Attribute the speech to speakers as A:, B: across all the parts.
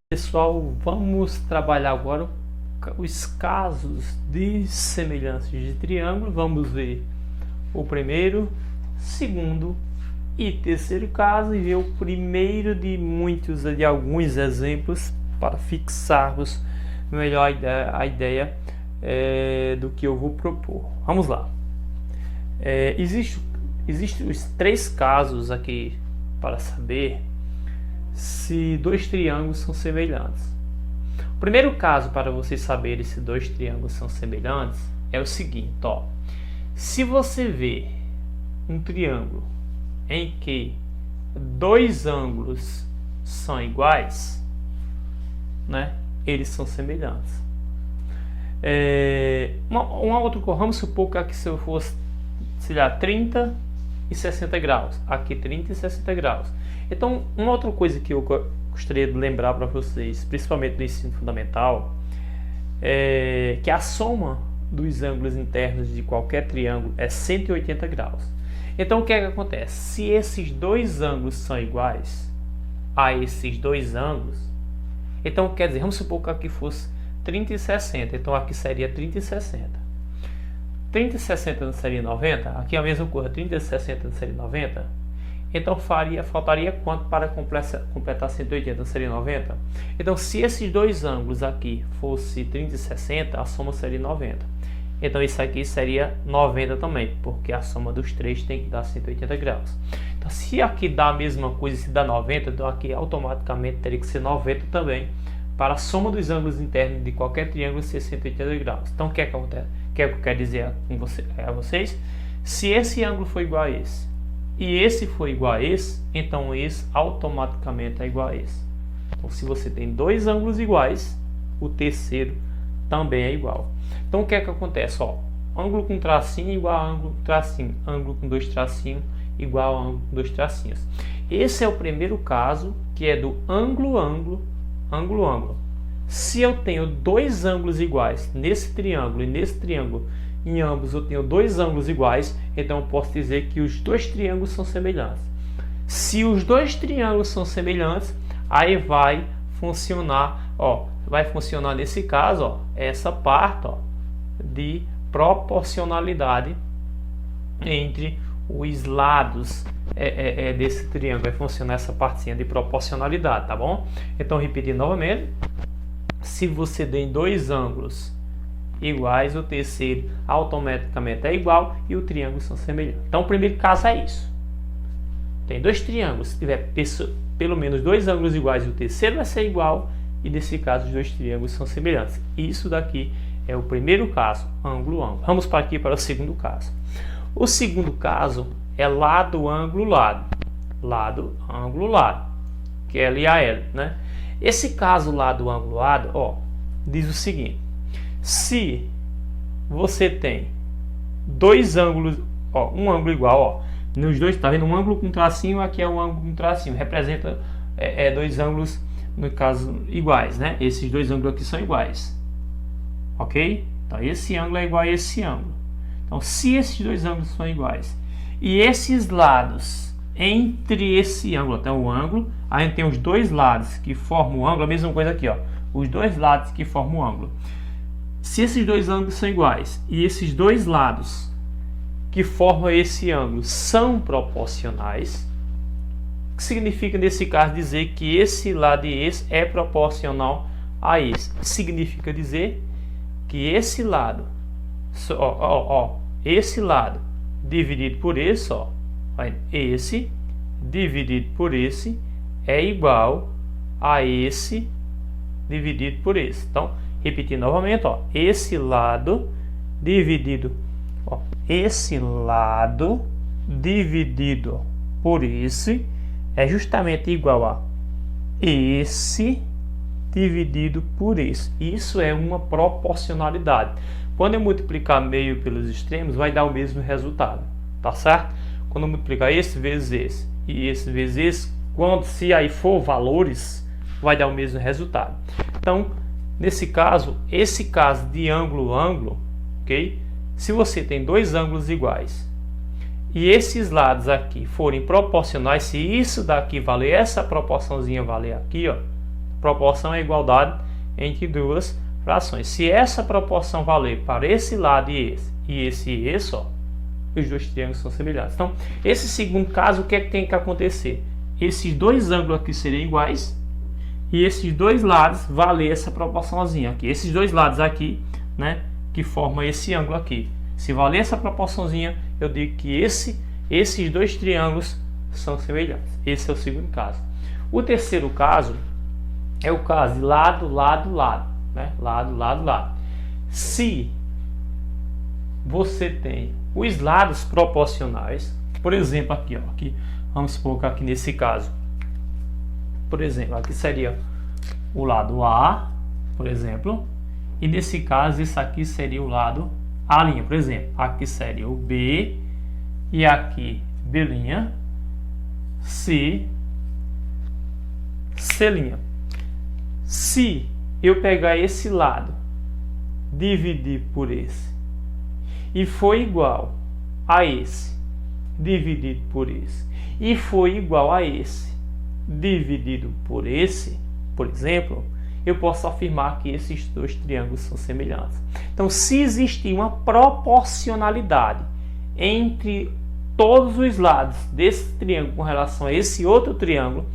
A: Pessoal, vamos trabalhar agora os casos de semelhanças de triângulo. Vamos ver o primeiro, segundo e terceiro caso e ver o primeiro de alguns exemplos para fixarmos melhor a ideia do que eu vou propor. Vamos lá. Existem os três casos aqui para saber se dois triângulos são semelhantes. O primeiro caso para vocês saberem se dois triângulos são semelhantes é o seguinte, ó. Se você vê um triângulo em que dois ângulos são iguais, né, eles são semelhantes. Uma outra coisa, vamos supor que aqui se eu fosse, sei lá, 30 e 60 graus, aqui 30 e 60 graus. Então, uma outra coisa que eu gostaria de lembrar para vocês, principalmente no ensino fundamental, é que a soma dos ângulos internos de qualquer triângulo é 180 graus. Então, o que é que acontece? Se esses dois ângulos são iguais a esses dois ângulos, então quer dizer, vamos supor que aqui fosse 30 e 60, então aqui seria 30 e 60. 30 e 60 não seria 90? Aqui é a mesma coisa, 30 e 60 não seria 90? Então faltaria quanto para completar 180? Não seria 90? Então, se esses dois ângulos aqui fossem 30 e 60, a soma seria 90. Então, isso aqui seria 90 também, porque a soma dos três tem que dar 180 graus. Então, se aqui dá a mesma coisa, se dá 90, então aqui automaticamente teria que ser 90 também, para a soma dos ângulos internos de qualquer triângulo ser 180 graus. Então, o que é que acontece? O que é que eu quero dizer a vocês? Se esse ângulo for igual a esse, e esse for igual a esse, então esse automaticamente é igual a esse. Então, se você tem dois ângulos iguais, o terceiro também é igual. Então, o que é que acontece? Ó, ângulo com tracinho igual a ângulo com tracinho. Ângulo com dois tracinhos igual a ângulo com dois tracinhos. Esse é o primeiro caso, que é do ângulo-ângulo, ângulo-ângulo. Se eu tenho dois ângulos iguais nesse triângulo e nesse triângulo, em ambos eu tenho dois ângulos iguais, então eu posso dizer que os dois triângulos são semelhantes. Se os dois triângulos são semelhantes, aí vai funcionar, ó, vai funcionar nesse caso, ó, essa parte, ó, de proporcionalidade entre os lados desse triângulo. Vai funcionar essa partezinha de proporcionalidade, tá bom? Então, repetindo novamente, se você tem dois ângulos iguais, o terceiro automaticamente é igual e o triângulo são semelhantes. Então, o primeiro caso é isso. Tem dois triângulos, se tiver pelo menos dois ângulos iguais e o terceiro vai ser igual, e nesse caso os dois triângulos são semelhantes. Isso daqui é o primeiro caso, ângulo-ângulo. Vamos para aqui para o segundo caso. O segundo caso é lado, ângulo, lado. Lado, ângulo, lado. Que é L e a L, né? Esse caso lado, ângulo, lado, ó, diz o seguinte. Se você tem dois ângulos, ó, um ângulo igual, ó, nos dois, tá vendo? Um ângulo com tracinho, aqui é um ângulo com tracinho, representa dois ângulos, no caso, iguais, né? Esses dois ângulos aqui são iguais, ok? Então, esse ângulo é igual a esse ângulo. Então, se esses dois ângulos são iguais e esses lados entre esse ângulo, até o ângulo, a gente tem os dois lados que formam o ângulo, a mesma coisa aqui, ó, os dois lados que formam o ângulo. Se esses dois ângulos são iguais e esses dois lados que formam esse ângulo são proporcionais, o que significa nesse caso dizer que esse lado e esse é proporcional a esse? Significa dizer que esse lado, esse lado dividido por esse, ó, esse dividido por esse é igual a esse dividido por esse. Então, repetindo novamente, ó, esse lado dividido, ó, esse lado dividido por esse é justamente igual a esse dividido por esse. Isso é uma proporcionalidade. Quando eu multiplicar meio pelos extremos, vai dar o mesmo resultado, tá certo? Quando eu multiplicar esse vezes esse e esse vezes esse, se aí for valores, vai dar o mesmo resultado. Então, nesse caso, esse caso de ângulo-ângulo, ok? Se você tem dois ângulos iguais e esses lados aqui forem proporcionais, se isso daqui valer, essa proporçãozinha valer aqui, ó, Proporção é igualdade entre duas frações. Se essa proporção valer para esse lado e esse, ó, os dois triângulos são semelhantes. Então, esse segundo caso, o que é que tem que acontecer? Esses dois ângulos aqui seriam iguais e esses dois lados valer essa proporçãozinha aqui. Esses dois lados aqui, né, que formam esse ângulo aqui. Se valer essa proporçãozinha, eu digo que esses dois triângulos são semelhantes. Esse é o segundo caso. O terceiro caso é o caso de lado, lado, lado, né? Lado, lado, lado. Se você tem os lados proporcionais, por exemplo, aqui, ó, aqui, vamos colocar aqui nesse caso, por exemplo, aqui seria o lado A, por exemplo, e nesse caso, esse aqui seria o lado A', por exemplo, aqui seria o B, e aqui B', C, C'. Se eu pegar esse lado, dividir por esse, e for igual a esse, dividido por esse, e for igual a esse, dividido por esse, por exemplo, eu posso afirmar que esses dois triângulos são semelhantes. Então, se existir uma proporcionalidade entre todos os lados desse triângulo com relação a esse outro triângulo,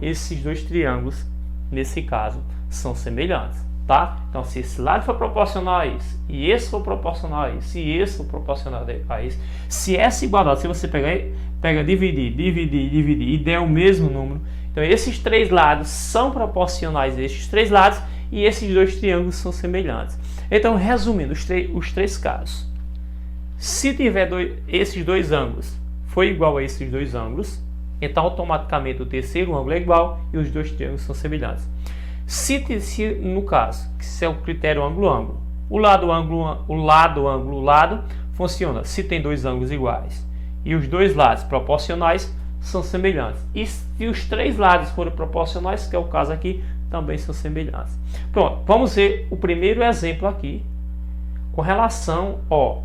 A: esses dois triângulos, nesse caso, são semelhantes, tá? Então, se esse lado for proporcional a esse, e esse for proporcional a esse, e esse for proporcional a esse, se essa igualdade, se você pega dividir e der o mesmo número, então esses três lados são proporcionais a esses três lados, e esses dois triângulos são semelhantes. Então, resumindo, os três casos. Se tiver esses dois ângulos for igual a esses dois ângulos, então automaticamente o terceiro ângulo é igual e os dois triângulos são semelhantes. Se no caso, que se é o critério ângulo-ângulo, o lado funciona se tem dois ângulos iguais e os dois lados proporcionais, são semelhantes. E se os três lados forem proporcionais, que é o caso aqui, também são semelhantes. Pronto, vamos ver o primeiro exemplo aqui com relação, ó,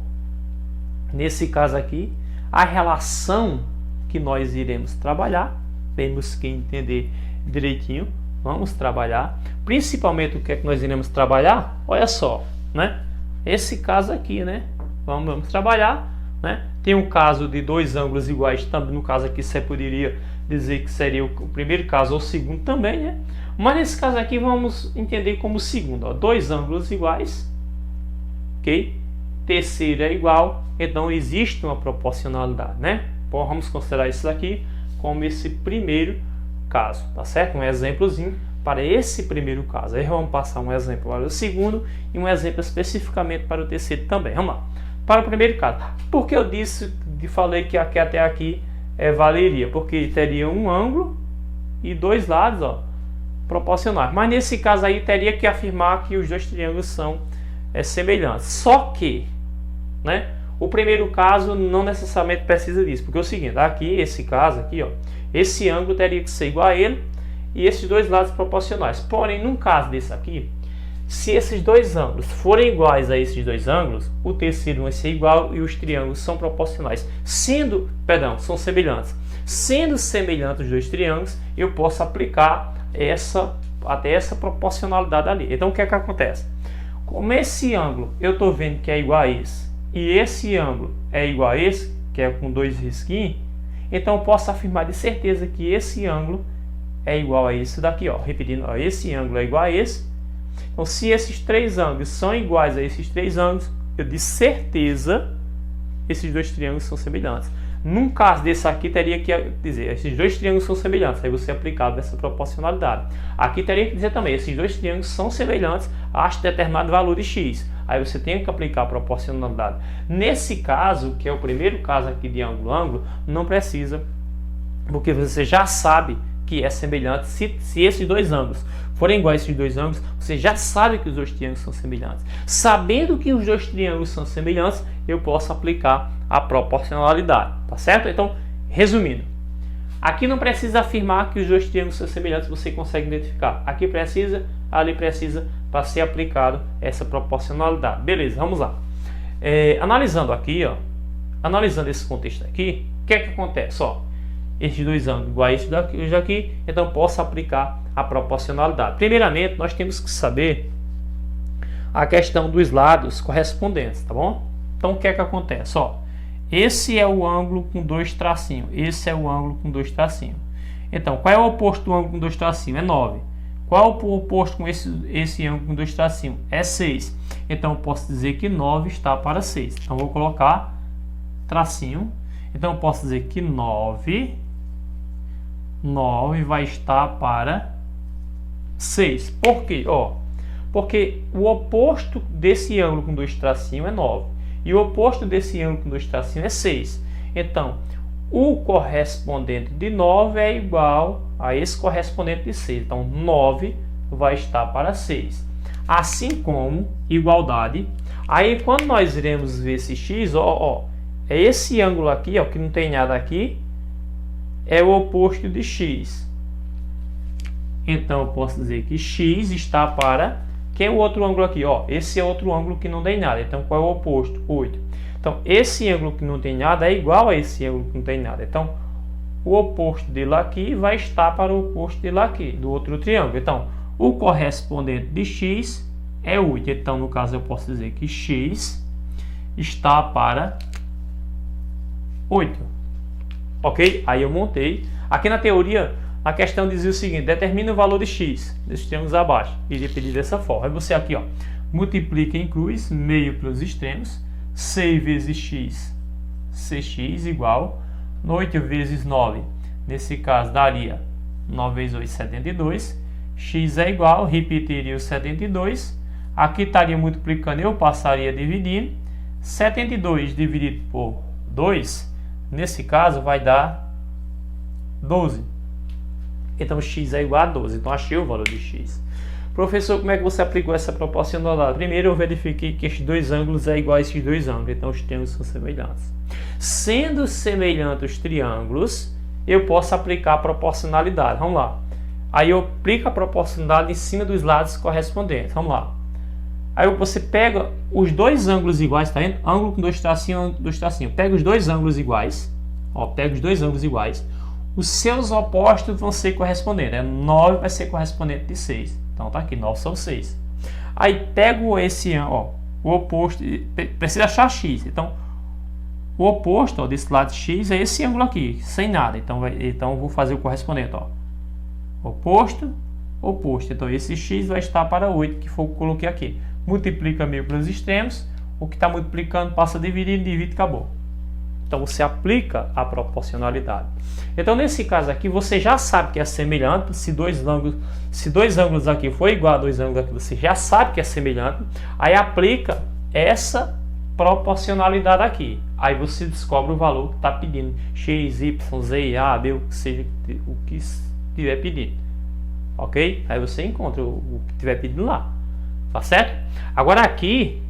A: nesse caso aqui, a relação que nós iremos trabalhar. Temos que entender direitinho. Vamos trabalhar. Principalmente o que é que nós iremos trabalhar? Olha só, né? Esse caso aqui, né? Vamos trabalhar, né? Tem um caso de dois ângulos iguais também. No caso aqui você poderia dizer que seria o primeiro caso ou o segundo também, né? Mas nesse caso aqui vamos entender como o segundo, ó. Dois ângulos iguais, ok? Terceiro é igual, então existe uma proporcionalidade, né? Bom, vamos considerar isso aqui como esse primeiro caso, tá certo? Um exemplozinho para esse primeiro caso. Aí vamos passar um exemplo para o segundo e um exemplo especificamente para o terceiro também. Vamos lá. Para o primeiro caso, por que eu falei que aqui até aqui valeria? Porque teria um ângulo e dois lados, ó, proporcionais. Mas nesse caso aí teria que afirmar que os dois triângulos são semelhantes. Só que, né, o primeiro caso não necessariamente precisa disso, porque é o seguinte, aqui, esse caso aqui, ó, esse ângulo teria que ser igual a ele e esses dois lados proporcionais. Porém, num caso desse aqui, se esses dois ângulos forem iguais a esses dois ângulos, o terceiro vai ser igual e os triângulos são proporcionais, são semelhantes. Sendo semelhantes os dois triângulos, eu posso aplicar até essa proporcionalidade ali. Então, o que é que acontece? Como esse ângulo eu estou vendo que é igual a esse, e esse ângulo é igual a esse, que é com dois risquinhos, então eu posso afirmar de certeza que esse ângulo é igual a esse daqui, ó. Repetindo, ó, esse ângulo é igual a esse. Então, se esses três ângulos são iguais a esses três ângulos, eu de certeza esses dois triângulos são semelhantes. Num caso desse aqui, teria que dizer esses dois triângulos são semelhantes, aí você aplicava essa proporcionalidade. Aqui teria que dizer também esses dois triângulos são semelhantes a determinado valor de x. Aí você tem que aplicar a proporcionalidade. Nesse caso, que é o primeiro caso aqui de ângulo-ângulo, não precisa, porque você já sabe que é semelhante. Se esses dois ângulos forem iguais a esses dois ângulos, você já sabe que os dois triângulos são semelhantes. Sabendo que os dois triângulos são semelhantes, eu posso aplicar a proporcionalidade, tá certo? Então, resumindo, aqui não precisa afirmar que os dois triângulos são semelhantes, você consegue identificar. Aqui precisa, ali precisa, para ser aplicado essa proporcionalidade. Beleza, vamos lá. Analisando aqui, ó, analisando esse contexto aqui, o que é que acontece? Ó, esses dois ângulos iguais a esses daqui, então posso aplicar a proporcionalidade. Primeiramente, nós temos que saber a questão dos lados correspondentes, tá bom? Então, o que é que acontece? Ó, esse é o ângulo com dois tracinhos, esse é o ângulo com dois tracinhos. Então, qual é o oposto do ângulo com dois tracinhos? É 9. Qual é o oposto com esse ângulo com dois tracinhos? É 6. Então, eu posso dizer que 9 está para 6. Então, vou colocar tracinho. Então, eu posso dizer que 9 vai estar para 6. Por quê? Ó, porque o oposto desse ângulo com dois tracinhos é 9. E o oposto desse ângulo com dois tracinhos é 6. Então, o correspondente de 9 é igual a esse correspondente de 6. Então, 9 vai estar para 6. Assim como igualdade. Aí, quando nós iremos ver esse x, é esse ângulo aqui, ó, que não tem nada aqui, é o oposto de x. Então, eu posso dizer que x está para... Que é o outro ângulo aqui, ó. Esse é outro ângulo que não tem nada. Então, qual é o oposto? 8. Então, esse ângulo que não tem nada é igual a esse ângulo que não tem nada. Então, o oposto dele aqui vai estar para o oposto dele aqui, do outro triângulo. Então, o correspondente de x é 8. Então, no caso, eu posso dizer que x está para 8. Ok? Aí eu montei. Aqui na teoria, a questão dizia o seguinte: determina o valor de x desses triângulos abaixo. Iria pedir dessa forma. Aí você aqui, ó, multiplica em cruz, meio pelos extremos. 6 vezes x, 6x igual 8 vezes 9. Nesse caso, daria 9 vezes 8, 72. X é igual, repetiria o 72. Aqui estaria multiplicando, eu passaria dividindo. 72 dividido por 2, nesse caso, vai dar 12. Então, x é igual a 12. Então, achei o valor de x. Professor, como é que você aplicou essa proporcionalidade? Primeiro, eu verifiquei que estes dois ângulos é igual a esses dois ângulos. Então, os triângulos são semelhantes. Sendo semelhantes os triângulos, eu posso aplicar a proporcionalidade. Vamos lá. Aí, eu aplico a proporcionalidade em cima dos lados correspondentes. Vamos lá. Aí, você pega os dois ângulos iguais, tá vendo? Ângulo com dois tracinhos, ângulo com dois tracinhos. Pega os dois ângulos iguais. Ó, pega os dois ângulos iguais. Os seus opostos vão ser correspondentes. 9 vai ser correspondente de 6. Então, tá aqui, 9 são 6. Aí, pego esse, ó, o oposto, precisa achar x. Então, o oposto, ó, desse lado de x é esse ângulo aqui, sem nada. Então, eu vou fazer o correspondente, ó. Oposto, oposto. Então, esse x vai estar para 8, que foi o que eu coloquei aqui. Multiplica meio pelos extremos. O que está multiplicando passa a dividir, divide e acabou. Então, você aplica a proporcionalidade. Então, nesse caso aqui, você já sabe que é semelhante. Se dois ângulos aqui for igual a dois ângulos aqui, você já sabe que é semelhante. Aí, aplica essa proporcionalidade aqui. Aí, você descobre o valor que está pedindo. X, Y, Z, A, B, o que seja, o que estiver pedindo. Ok? Aí, você encontra o que estiver pedindo lá. Tá certo? Agora, aqui,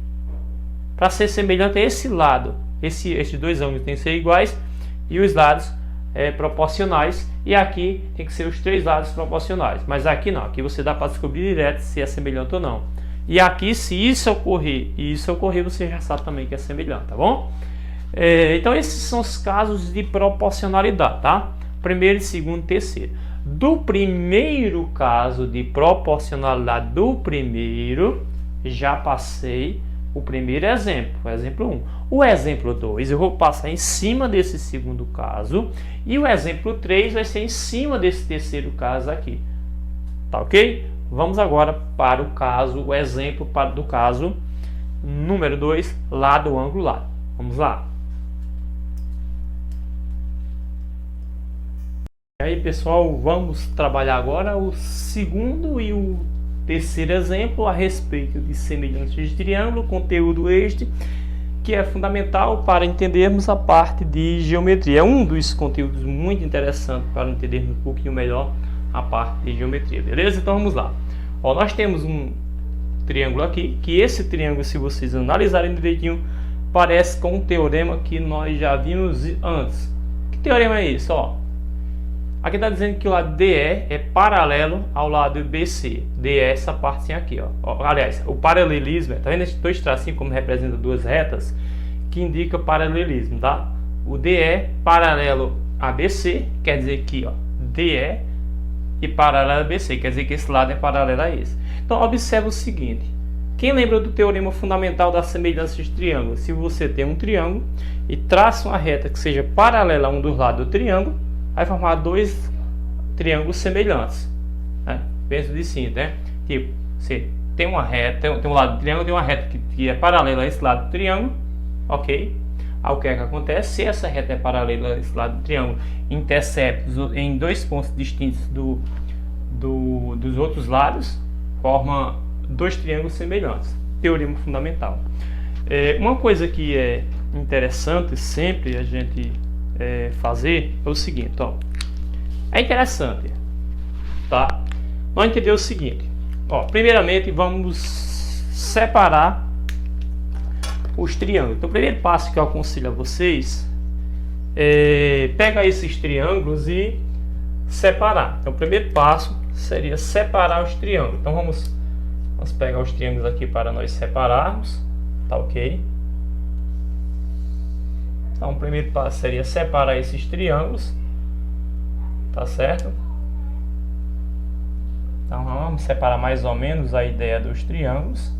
A: para ser semelhante a esse lado, esses dois ângulos têm que ser iguais e os lados proporcionais, e aqui tem que ser os três lados proporcionais, mas aqui não, aqui você dá para descobrir direto se é semelhante ou não. E aqui, se isso ocorrer e isso ocorrer, você já sabe também que é semelhante, tá bom? Então esses são os casos de proporcionalidade, tá? Primeiro, segundo, terceiro. Do primeiro caso de proporcionalidade do primeiro, já passei o primeiro exemplo, o exemplo 1. O exemplo 2 eu vou passar em cima desse segundo caso, e o exemplo 3 vai ser em cima desse terceiro caso aqui. Tá ok? Vamos agora para o exemplo do caso número 2, lado, ângulo, lado. Vamos lá. E aí, pessoal, vamos trabalhar agora o segundo e o terceiro exemplo a respeito de semelhanças de triângulo, conteúdo este que é fundamental para entendermos a parte de geometria. É um dos conteúdos muito interessantes para entendermos um pouquinho melhor a parte de geometria, beleza? Então vamos lá. Ó, nós temos um triângulo aqui, que esse triângulo, se vocês analisarem direitinho, parece com um teorema que nós já vimos antes. Que teorema é esse? Ó, aqui está dizendo que o lado DE é paralelo ao lado BC. DE é essa parte aqui, ó. Aliás, o paralelismo, tá vendo esses dois tracinhos como representam duas retas, que indica paralelismo, tá? O DE paralelo ABC, quer dizer que ó, DE e paralelo a BC, quer dizer que esse lado é paralelo a esse. Então observa o seguinte, quem lembra do teorema fundamental da semelhança de triângulos? Se você tem um triângulo e traça uma reta que seja paralela a um dos lados do triângulo, vai formar dois triângulos semelhantes, né? Pensa de sim, né? Tipo, você tem uma reta, tem um lado do triângulo, tem uma reta que é paralela a esse lado do triângulo, ok? Aí o que é que acontece? Se essa reta é paralela a esse lado do triângulo, intercepta em dois pontos distintos dos outros lados, forma dois triângulos semelhantes. Teorema fundamental. Uma coisa que é interessante sempre a gente fazer é o seguinte, ó. É interessante, tá? Vamos entender o seguinte, ó. Primeiramente vamos separar os triângulos. Então o primeiro passo que eu aconselho a vocês é pegar esses triângulos e separar. Então o primeiro passo seria separar os triângulos. Então vamos pegar os triângulos aqui para nós separarmos, tá ok? Então o primeiro passo seria separar esses triângulos, tá certo? Então vamos separar mais ou menos a ideia dos triângulos.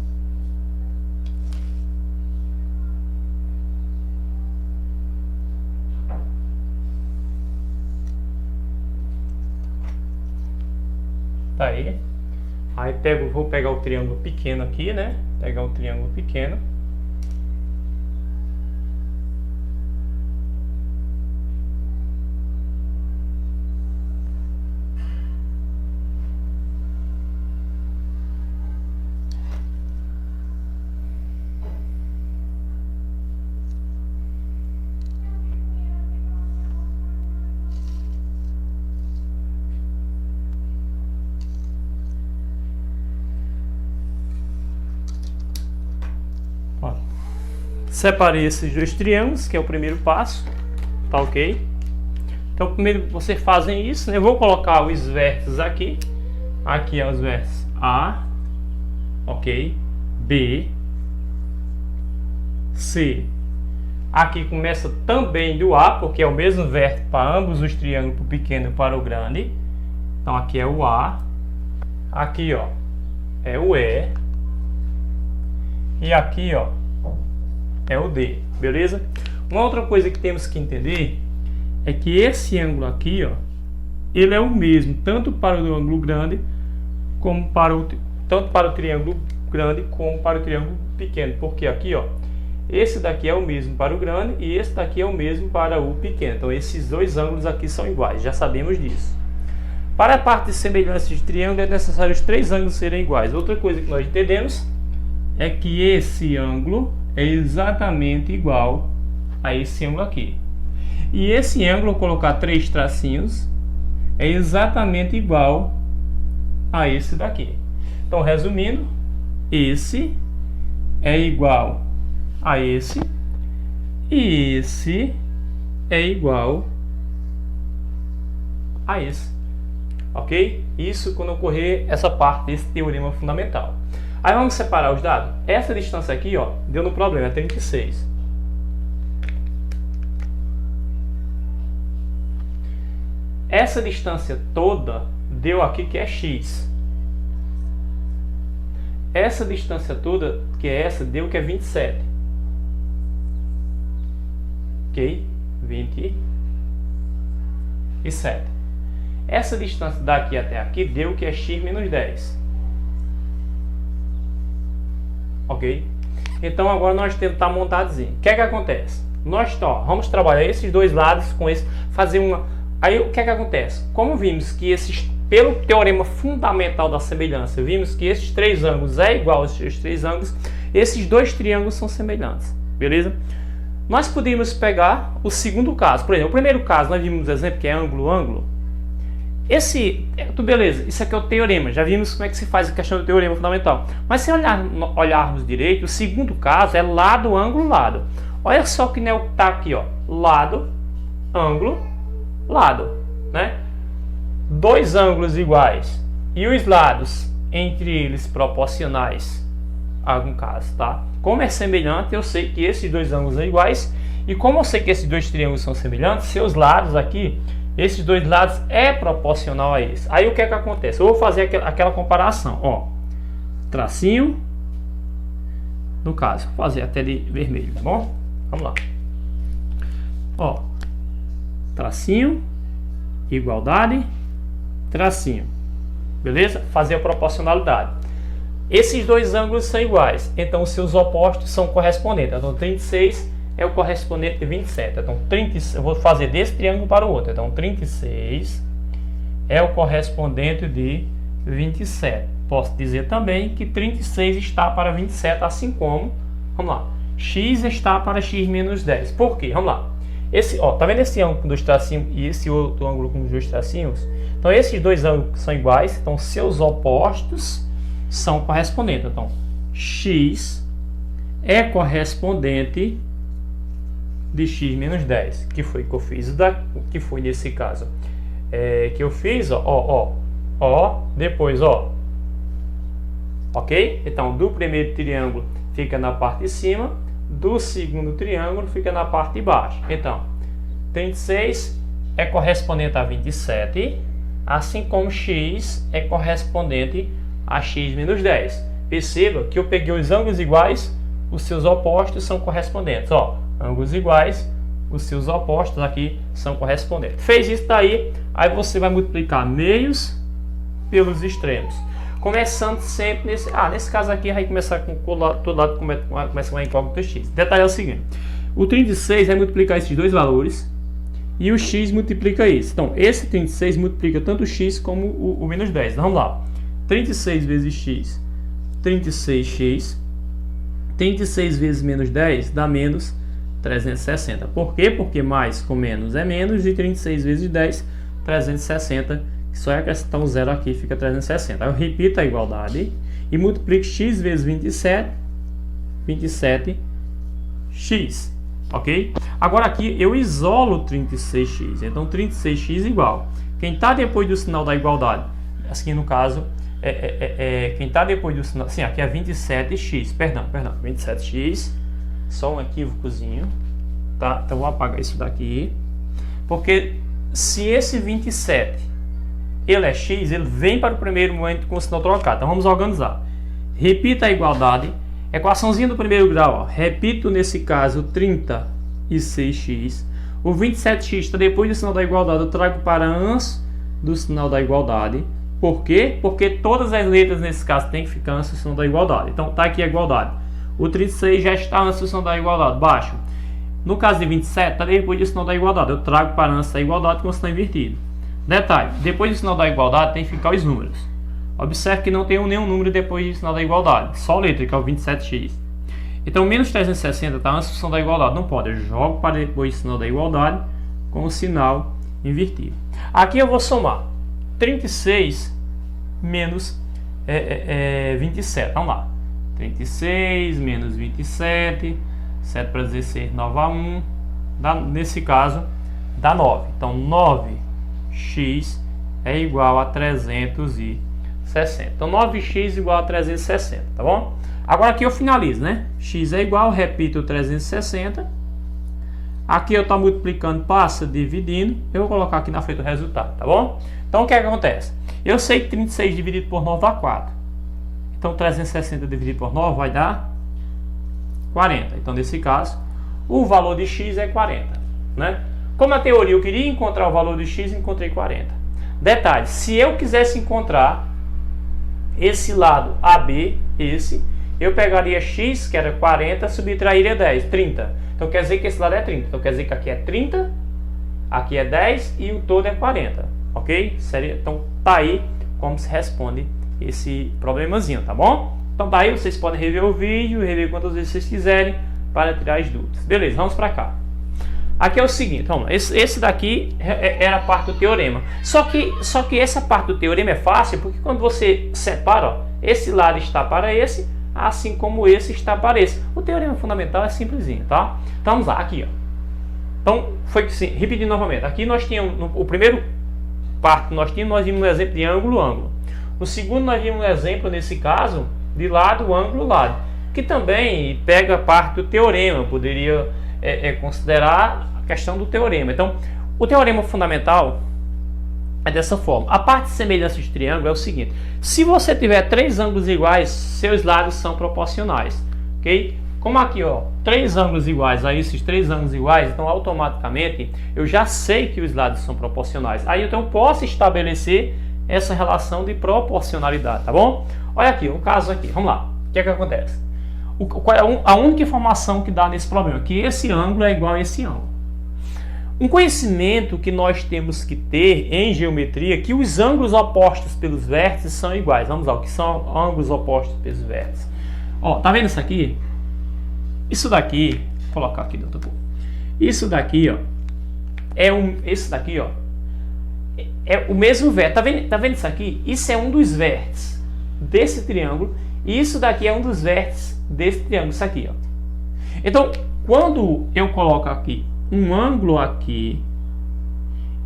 A: Tá aí. Aí vou pegar o triângulo pequeno aqui, né? Pegar o triângulo pequeno. Separei esses dois triângulos, que é o primeiro passo, tá ok? Então primeiro vocês fazem isso, né? Eu vou colocar os vértices aqui. Aqui é os vértices A, ok? B, C. Aqui começa também do A, porque é o mesmo vértice para ambos os triângulos, para o pequeno e para o grande. Então aqui é o A. Aqui ó, é o E. E aqui ó, é o D, beleza? Uma outra coisa que temos que entender é que esse ângulo aqui, ó, ele é o mesmo tanto para o ângulo grande como tanto para o triângulo grande como para o triângulo pequeno, porque aqui, ó, esse daqui é o mesmo para o grande e esse daqui é o mesmo para o pequeno. Então esses dois ângulos aqui são iguais, já sabemos disso. Para a parte de semelhança de triângulo é necessário os três ângulos serem iguais. Outra coisa que nós entendemos é que esse ângulo é exatamente igual a esse ângulo aqui. E esse ângulo, vou colocar três tracinhos, é exatamente igual a esse daqui. Então, resumindo, esse é igual a esse e esse é igual a esse. Ok? Isso quando ocorrer essa parte desse teorema fundamental. Aí vamos separar os dados. Essa distância aqui, ó, deu no problema, é 36. Essa distância toda deu aqui que é x. Essa distância toda, que é essa, deu que é 27. Ok? 27. Essa distância daqui até aqui deu que é x menos 10. Ok? Então agora nós temos que estar montadozinho. O que é que acontece? Nós vamos trabalhar esses dois lados com esse, fazer uma. Aí o que é que acontece? Como vimos que pelo teorema fundamental da semelhança, vimos que esses três ângulos é igual aos três ângulos, esses dois triângulos são semelhantes, beleza? Nós podemos pegar o segundo caso. Por exemplo, o primeiro caso nós vimos um exemplo que é ângulo. Beleza, isso aqui é o teorema, já vimos como é que se faz a questão do teorema fundamental. Mas se olharmos direito, o segundo caso é lado, ângulo, lado. Olha só que está aqui, ó, lado, ângulo, lado, né? Dois ângulos iguais e os lados entre eles proporcionais a algum caso, tá? Como é semelhante, eu sei que esses dois ângulos são iguais E como eu sei que esses dois triângulos são semelhantes, seus lados aqui, esses dois lados é proporcional a esse. Aí o que é que acontece? Eu vou fazer aquela comparação, ó. Tracinho, no caso, vou fazer até de vermelho, tá bom? Vamos lá. Ó, tracinho, igualdade, tracinho. Beleza? Fazer a proporcionalidade. Esses dois ângulos são iguais, então os seus opostos são correspondentes. Então 36 é o correspondente de 27. Então 36, eu vou fazer desse triângulo para o outro. Então 36 é o correspondente de 27. Posso dizer também que 36 está para 27, assim como, vamos lá, x está para x menos 10. Por quê? Vamos lá. Esse, ó, tá vendo esse ângulo com dois tracinhos e esse outro ângulo com dois tracinhos? Então esses dois ângulos são iguais, então seus opostos são correspondentes. Então x é correspondente de x menos 10, que foi que eu fiz, que foi nesse caso que eu fiz, ó, depois, ó, ok? Então do primeiro triângulo fica na parte de cima, do segundo triângulo fica na parte de baixo. Então 36 é correspondente a 27, assim como x é correspondente a x menos 10. Perceba que eu peguei os ângulos iguais, os seus opostos são correspondentes. Ó, ângulos iguais, os seus opostos aqui são correspondentes. Fez isso daí, aí você vai multiplicar meios pelos extremos. Começando sempre nesse caso aqui, vai começar com todo lado começa com a incógnita x. Detalhe é o seguinte: o 36 vai multiplicar esses dois valores e o x multiplica isso. Então, esse 36 multiplica tanto o x como o menos 10. Então, vamos lá. 36 vezes x, 36x. 36 vezes menos 10 dá menos 360. Por quê? Porque mais com menos é menos, e 36 vezes 10, 360. Só é acrescentar um zero aqui, fica 360. Aí eu repito a igualdade e multiplico x vezes 27, 27x. Ok? Agora aqui eu isolo 36x. Então 36x igual. Quem está depois do sinal da igualdade, assim no caso, quem está depois do sinal. Sim, aqui é 27x. Perdão, 27x. Só um equívocozinho. Tá? Então vou apagar isso daqui. Porque se esse 27 ele é x, ele vem para o primeiro momento com o sinal trocado. Então vamos organizar. Repita a igualdade. Equaçãozinha do primeiro grau. Ó. Repito nesse caso 36x. O 27x está depois do sinal da igualdade. Eu trago para antes do sinal da igualdade. Por quê? Porque todas as letras nesse caso tem que ficar antes do sinal da igualdade. Então tá aqui a igualdade. O 36 já está antes do sinal da igualdade. Baixo. No caso de 27, está depois do sinal da igualdade. Eu trago para antes da igualdade com o sinal invertido. Detalhe, depois do sinal da igualdade tem que ficar os números. Observe que não tem nenhum número depois do sinal da igualdade. Só a letra, que é o 27x. Então, menos 360 está antes do sinal da igualdade. Não pode. Eu jogo para depois do sinal da igualdade com o sinal invertido. Aqui eu vou somar 36 menos 27. Vamos lá. 36 menos 27. 7 para 16, 9 a 1. Nesse caso, dá 9. Então, 9x é igual a 360. Então 9x igual a 360, tá bom? Agora aqui eu finalizo, né? X é igual, repito, 360. Aqui eu estou multiplicando, passa dividindo. Eu vou colocar aqui na frente o resultado, tá bom? Então o que acontece? Eu sei que 36 dividido por 9 dá 4. Então 360 dividido por 9 vai dar 40. Então nesse caso, o valor de x é 40, né? Como a teoria eu queria encontrar o valor de x, encontrei 40. Detalhe, se eu quisesse encontrar esse lado AB, eu pegaria x, que era 40, subtrairia 10, 30. Então quer dizer que esse lado é 30. Então quer dizer que aqui é 30, aqui é 10 e o todo é 40. Ok? Então tá aí como se responde esse problemazinho, tá bom? Então tá aí, vocês podem rever o vídeo, rever quantas vezes vocês quiserem para tirar as dúvidas. Beleza, vamos para cá. Aqui é o seguinte, vamos lá. Esse daqui era a parte do teorema. Só que essa parte do teorema é fácil, porque quando você separa, ó, esse lado está para esse, assim como esse está para esse. O teorema fundamental é simplesinho, tá? Então vamos lá, aqui, ó. Então, foi assim, repetindo novamente. Aqui nós tínhamos, o primeiro parte nós vimos um exemplo de ângulo. No segundo nós vimos um exemplo, nesse caso, de lado, ângulo, lado. Que também pega a parte do teorema, poderia considerar a questão do teorema. Então, o teorema fundamental é dessa forma. A parte de semelhança de triângulo é o seguinte: se você tiver três ângulos iguais, seus lados são proporcionais, ok? Como aqui, ó, três ângulos iguais a esses três ângulos iguais, então automaticamente eu já sei que os lados são proporcionais. Aí então eu posso estabelecer essa relação de proporcionalidade, tá bom? Olha aqui, um caso aqui, vamos lá. O que é que acontece? Qual é a única informação que dá nesse problema? Que esse ângulo é igual a esse ângulo. Um conhecimento que nós temos que ter em geometria, que os ângulos opostos pelos vértices são iguais. Vamos lá, o que são ângulos opostos pelos vértices? Ó, tá vendo isso aqui? Isso daqui, vou colocar aqui dentro do pouco. Isso daqui, ó, esse daqui, ó, é o mesmo vértice. Tá vendo isso aqui? Isso é um dos vértices desse triângulo e isso daqui é um dos vértices desse triângulo, isso aqui, ó. Então, quando eu coloco aqui um ângulo aqui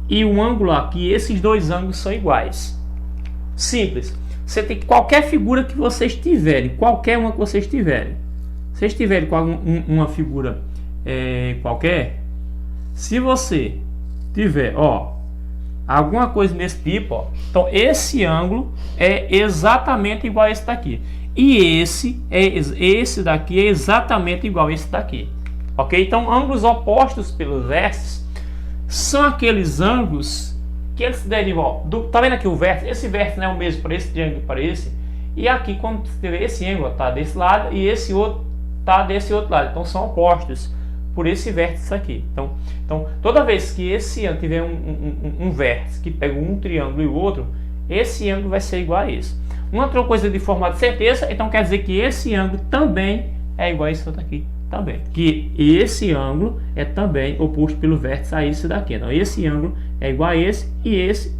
A: e um ângulo aqui, esses dois ângulos são iguais. Simples. Você tem qualquer figura que vocês tiverem, qualquer uma que vocês tiverem. Se vocês tiverem uma figura qualquer, se você tiver, ó, alguma coisa nesse tipo, ó, então esse ângulo é exatamente igual a esse daqui. E esse daqui é exatamente igual a esse daqui. Ok? Então, ângulos opostos pelos vértices são aqueles ângulos que eles se derivam. Tá vendo aqui o vértice? Esse vértice não é o mesmo para esse triângulo e para esse. E aqui, quando você tiver esse ângulo, tá desse lado e esse outro tá desse outro lado. Então, são opostos por esse vértice aqui. Então toda vez que esse ângulo tiver um vértice que pega um triângulo e o outro, esse ângulo vai ser igual a esse. Uma outra coisa de forma de certeza, então quer dizer que esse ângulo também é igual a esse outro aqui. Também. Que esse ângulo é também oposto pelo vértice a esse daqui. Então, esse ângulo é igual a esse e esse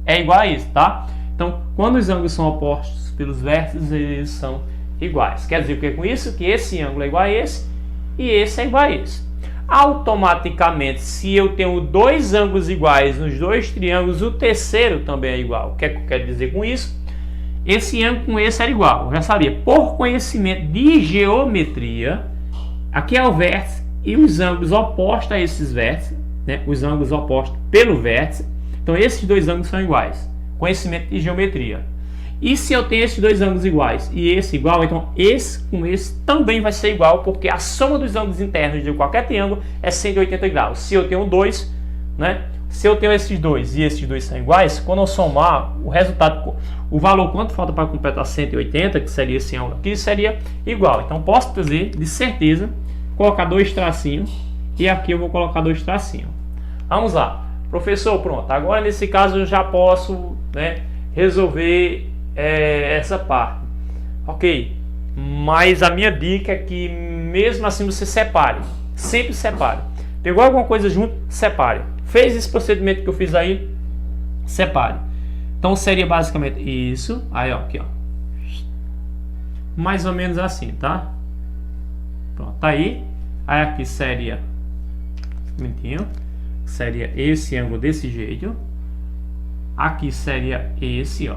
A: é igual a esse, tá? Então, quando os ângulos são opostos pelos vértices, eles são iguais. Quer dizer o que com isso? Que esse ângulo é igual a esse e esse é igual a esse. Automaticamente, se eu tenho dois ângulos iguais nos dois triângulos, o terceiro também é igual. O que é que eu quero dizer com isso? Esse ângulo com esse era igual. Eu já sabia. Por conhecimento de geometria, aqui é o vértice e os ângulos opostos a esses vértices, né? Os ângulos opostos pelo vértice. Então, esses dois ângulos são iguais. Conhecimento de geometria. E se eu tenho esses dois ângulos iguais e esse igual, então esse com esse também vai ser igual, porque a soma dos ângulos internos de qualquer triângulo é 180 graus. Se eu tenho dois, né? Se eu tenho esses dois e esses dois são iguais, quando eu somar o resultado, o valor quanto falta para completar 180, que seria esse ângulo aqui, seria igual. Então posso dizer de certeza, colocar dois tracinhos e aqui eu vou colocar dois tracinhos. Vamos lá. Professor, pronto. Agora nesse caso eu já posso, né, resolver essa parte. Ok. Mas a minha dica é que mesmo assim você separe. Sempre separe. Pegou alguma coisa junto? Separe. Fez esse procedimento que eu fiz aí? Separe. Então seria basicamente isso. Aí, ó, aqui, ó. Mais ou menos assim, tá? Pronto, tá aí. Aí aqui seria, um minutinho, seria esse ângulo desse jeito. Aqui seria esse, ó,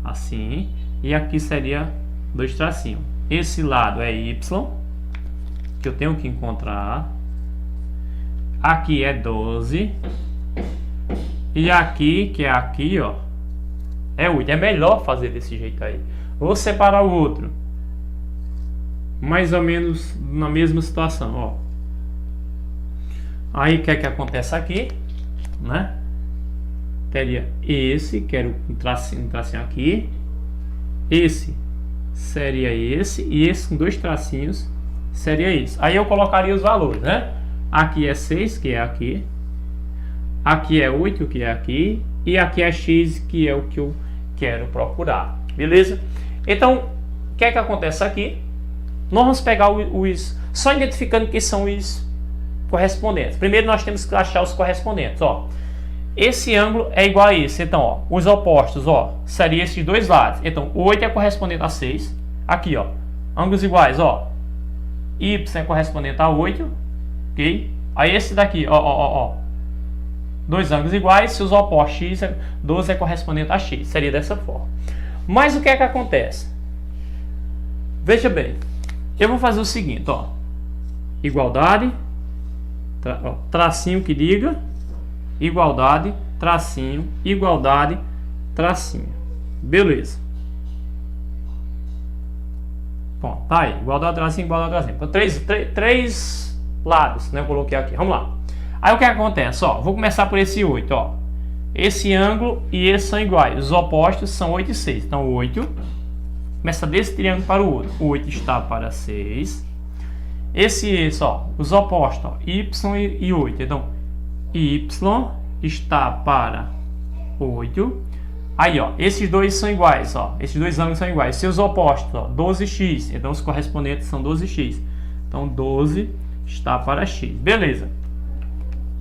A: assim. E aqui seria dois tracinhos. Esse lado é Y, que eu tenho que encontrar. Aqui é 12. E aqui, que é aqui, ó, é 8. É melhor fazer desse jeito aí. Vou separar o outro. Mais ou menos na mesma situação, ó. Aí o que é que acontece aqui, né? Teria esse, quero um tracinho aqui. Esse seria esse. E esse com dois tracinhos seria isso. Aí eu colocaria os valores, né? Aqui é 6, que é aqui. Aqui é 8, que é aqui. E aqui é x, que é o que eu quero procurar. Beleza? Então, o que é que acontece aqui? Nós vamos pegar os... Só identificando que são os correspondentes. Primeiro nós temos que achar os correspondentes. Ó, esse ângulo é igual a esse. Então, ó, os opostos, ó, seriam esses dois lados. Então, 8 é correspondente a 6. Aqui, ó, ângulos iguais, ó. Y é correspondente a 8. Ok? Aí esse daqui, ó. Dois ângulos iguais, se os opostos x, 12 é correspondente a x. Seria dessa forma. Mas o que é que acontece? Veja bem. Eu vou fazer o seguinte, ó. Igualdade. tracinho que diga igualdade, tracinho, igualdade, tracinho. Beleza. Bom, tá aí. Igualdade, tracinho, igualdade, tracinho. Então, três lados, né? Eu coloquei aqui. Vamos lá. Aí o que acontece? Ó, vou começar por esse 8, ó. Esse ângulo e esse são iguais. Os opostos são 8 e 6. Então, 8 começa desse triângulo para o outro. 8 está para 6. Esse, ó, os opostos, ó, y e 8. Então, y está para 8. Aí, ó, esses dois são iguais, ó. Esses dois ângulos são iguais. Seus opostos, ó, 12x. Então, os correspondentes são 12x. Então, 12 está para x. Beleza.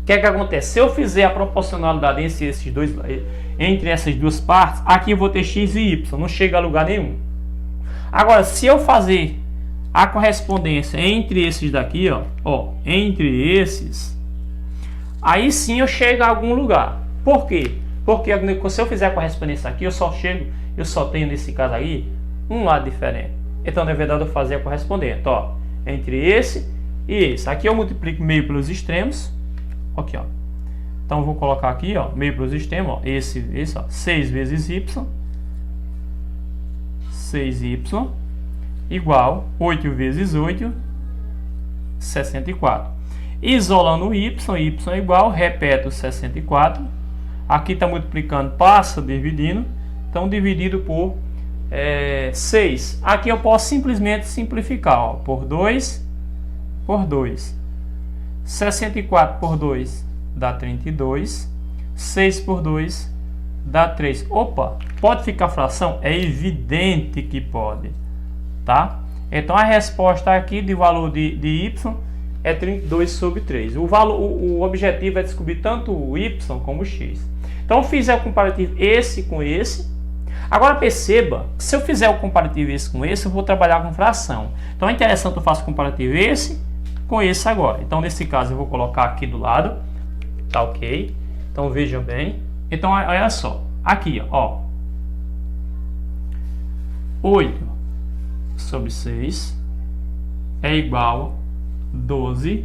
A: O que é que acontece? Se eu fizer a proporcionalidade entre essas duas partes, aqui eu vou ter x e y. Não chega a lugar nenhum. Agora, se eu fazer a correspondência entre esses daqui, ó, entre esses, aí sim eu chego a algum lugar. Por quê? Porque se eu fizer a correspondência aqui, eu só tenho nesse caso aí um lado diferente. Então, na verdade, eu fazer a correspondente, ó, entre esse e esse. Aqui eu multiplico meio pelos extremos. Aqui, ó. Então, eu vou colocar aqui, ó, meio pelos extremos, ó, esse, ó, 6 vezes y, 6y, igual 8 vezes 8, 64. Isolando o y é igual, repete o 64. Aqui está multiplicando, passa dividindo. Então, dividido por 6. Aqui eu posso simplesmente simplificar, ó, por 2, por 2. 64 por 2 dá 32. 6 por 2 dá 3. Opa, pode ficar fração? É evidente que pode, tá? Então, a resposta aqui de valor de y é 32 sobre 3. O objetivo é descobrir tanto o y como o x. Então, eu fiz o comparativo esse com esse. Agora, perceba, se eu fizer o comparativo esse com esse, eu vou trabalhar com fração. Então, é interessante eu faço o comparativo esse com esse agora. Então, nesse caso, eu vou colocar aqui do lado. Tá ok? Então, vejam bem. Então, olha só. Aqui, ó. 8 sobre 6 é igual a 12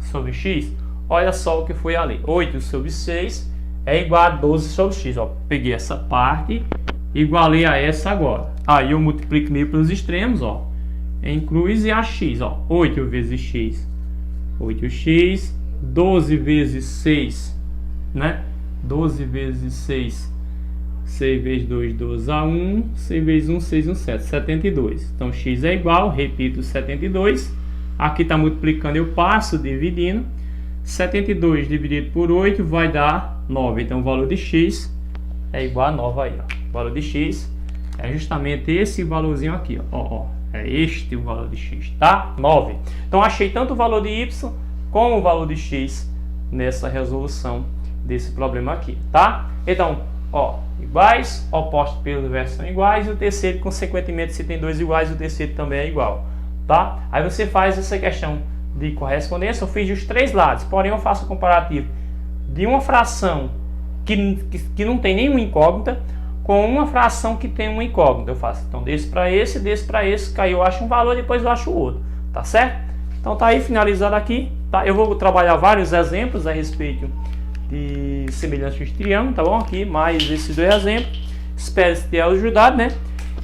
A: sobre x. Olha só o que foi ali. 8 sobre 6 é igual a 12 sobre x. Ó, peguei essa parte, igualei a essa agora. Aí eu multiplico meio pelos extremos, ó, em cruz e a x. Ó, 8 vezes x, 8x. 12 vezes 6, né? 12 vezes 6, 6 vezes 2, 12 a 1. 6 vezes 1, 6, 1, 7, 72. Então, x é igual, repito, 72. Aqui está multiplicando, eu passo dividindo. 72 dividido por 8 vai dar 9. Então, o valor de x é igual a 9 aí, ó. O valor de x é justamente esse valorzinho aqui, ó. É este o valor de x, tá? 9. Então, achei tanto o valor de y como o valor de x nessa resolução desse problema aqui, tá? Então, ó, iguais, opostos pelo verso são iguais, e o terceiro, consequentemente, se tem dois iguais, o terceiro também é igual, tá? Aí você faz essa questão de correspondência. Eu fiz os três lados, porém eu faço o comparativo de uma fração que não tem nenhuma incógnita com uma fração que tem uma incógnita. Eu faço então desse para esse, que aí eu acho um valor, depois eu acho o outro, tá certo? Então tá aí finalizado aqui, tá? Eu vou trabalhar vários exemplos a respeito de semelhanças de triângulo, tá bom? Aqui mais esses dois exemplos. Espero ter ajudado, né?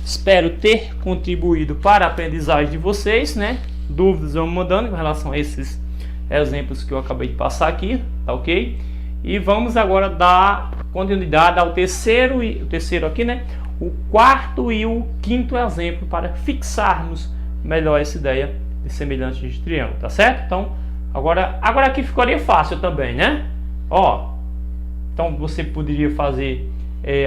A: Espero ter contribuído para a aprendizagem de vocês, né? Dúvidas vão mandando com relação a esses exemplos que eu acabei de passar aqui, tá ok? E vamos agora dar continuidade ao terceiro aqui, né? O quarto e o quinto exemplo para fixarmos melhor essa ideia de semelhanças de triângulo, tá certo? Então, agora aqui ficaria fácil também, né? Ó, então você poderia fazer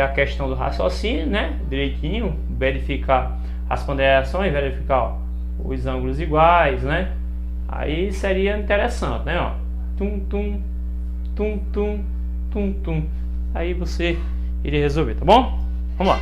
A: a questão do raciocínio, né? Direitinho, verificar as ponderações, verificar, ó, os ângulos iguais, né? Aí seria interessante, né? Ó, tum, tum. Aí você iria resolver, tá bom? Vamos lá.